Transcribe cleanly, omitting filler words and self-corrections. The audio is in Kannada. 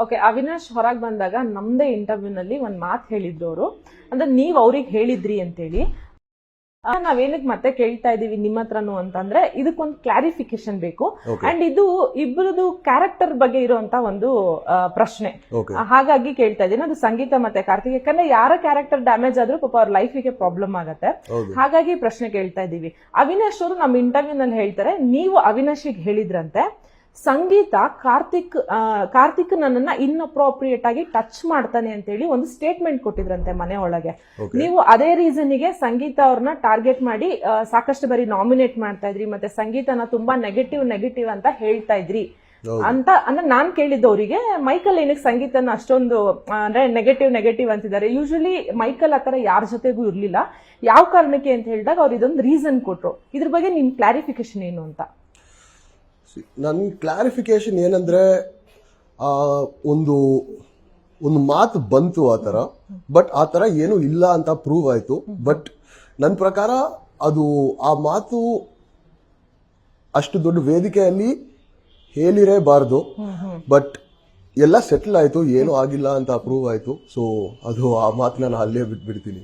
ಓಕೆ, ಅವಿನಾಶ್ ಹೊರಗೆ ಬಂದಾಗ ನಮ್ದೇ ಇಂಟರ್ವ್ಯೂನಲ್ಲಿ ಒಂದ್ ಮಾತು ಹೇಳಿದ್ರು ಅವರು, ಅಂದ್ರೆ ನೀವ್ ಅವ್ರಿಗೆ ಹೇಳಿದ್ರಿ ಅಂತೇಳಿ. ನಾವೇನಕ್ಕೆ ಮತ್ತೆ ಕೇಳ್ತಾ ಇದೀವಿ ನಿಮ್ಮ ಹತ್ರನು ಅಂತಂದ್ರೆ ಇದಕ್ಕೊಂದು ಕ್ಲಾರಿಫಿಕೇಶನ್ ಬೇಕು. ಅಂಡ್ ಇದು ಇಬ್ಬರದು ಕ್ಯಾರೆಕ್ಟರ್ ಬಗ್ಗೆ ಇರುವಂತ ಒಂದು ಪ್ರಶ್ನೆ, ಹಾಗಾಗಿ ಕೇಳ್ತಾ ಇದೀನಿ. ಅದು ಸಂಗೀತ ಮತ್ತೆ ಕಾರ್ತಿಕ್, ಯಾಕಂದ್ರೆ ಯಾರ ಕ್ಯಾರೆಕ್ಟರ್ ಡ್ಯಾಮೇಜ್ ಆದ್ರೂ ಪಾಪ ಅವ್ರ ಲೈಫಿಗೆ ಪ್ರಾಬ್ಲಮ್ ಆಗತ್ತೆ. ಹಾಗಾಗಿ ಪ್ರಶ್ನೆ ಕೇಳ್ತಾ ಇದೀವಿ. ಅವಿನಾಶ್ ಅವರು ನಮ್ಮ ಇಂಟರ್ವ್ಯೂ ನಲ್ಲಿ ಹೇಳ್ತಾರೆ, ನೀವು ಅವಿನಾಶಿಗೆ ಹೇಳಿದ್ರಂತೆ ಸಂಗೀತ ಕಾರ್ತಿಕ್ ನನ್ನನ್ನ ಇನ್ಅಪ್ರೋಪ್ರಿಯೇಟ್ ಆಗಿ ಟಚ್ ಮಾಡ್ತಾನೆ ಅಂತ ಹೇಳಿ ಒಂದು ಸ್ಟೇಟ್ಮೆಂಟ್ ಕೊಟ್ಟಿದ್ರಂತೆ ಮನೆ ಒಳಗೆ. ನೀವು ಅದೇ ರೀಸನ್ಗೆ ಸಂಗೀತ ಅವ್ರನ್ನ ಟಾರ್ಗೆಟ್ ಮಾಡಿ ಸಾಕಷ್ಟು ಬಾರಿ ನಾಮಿನೇಟ್ ಮಾಡ್ತಾ ಇದ್ರಿ, ಮತ್ತೆ ಸಂಗೀತನ ತುಂಬಾ ನೆಗೆಟಿವ್ ಅಂತ ಹೇಳ್ತಾ ಇದ್ರಿ ಅಂತ. ಅಂದ್ರೆ ನಾನ್ ಕೇಳಿದ್ದವರಿಗೆ ಮೈಕಲ್ ಏನಕ್ಕೆ ಸಂಗೀತನ ಅಷ್ಟೊಂದು ಅಂದ್ರೆ ನೆಗೆಟಿವ್ ಅಂತಿದ್ದಾರೆ. ಯೂಶಲಿ ಮೈಕಲ್ ಆತರ ಯಾರ ಜೊತೆಗೂ ಇರ್ಲಿಲ್ಲ, ಯಾವ ಕಾರಣಕ್ಕೆ ಅಂತ ಹೇಳಿದಾಗ ಅವ್ರು ಇದೊಂದು ರೀಸನ್ ಕೊಟ್ರು. ಇದ್ರ ಬಗ್ಗೆ ನಿಮ್ ಕ್ಲಾರಿಫಿಕೇಶನ್ ಏನು ಅಂತ? ನನ್ನ ಕ್ಲಾರಿಫಿಕೇಶನ್ ಏನಂದ್ರೆ, ಒಂದು ಮಾತು ಬಂತು ಆ ತರ, ಬಟ್ ಆ ತರ ಏನು ಇಲ್ಲ ಅಂತ ಪ್ರೂವ್ ಆಯ್ತು. ಬಟ್ ನನ್ನ ಪ್ರಕಾರ ಅದು ಆ ಮಾತು ಅಷ್ಟು ದೊಡ್ಡ ವೇದಿಕೆಯಲ್ಲಿ ಹೇಳಿರೇಬಾರ್ದು. ಬಟ್ ಎಲ್ಲ ಸೆಟಲ್ ಆಯ್ತು, ಏನು ಆಗಿಲ್ಲ ಅಂತ ಪ್ರೂವ್ ಆಯ್ತು. ಸೊ ಅದು ಆ ಮಾತು ನಾನು ಅಲ್ಲೇ ಬಿಟ್ಬಿಡ್ತೀನಿ.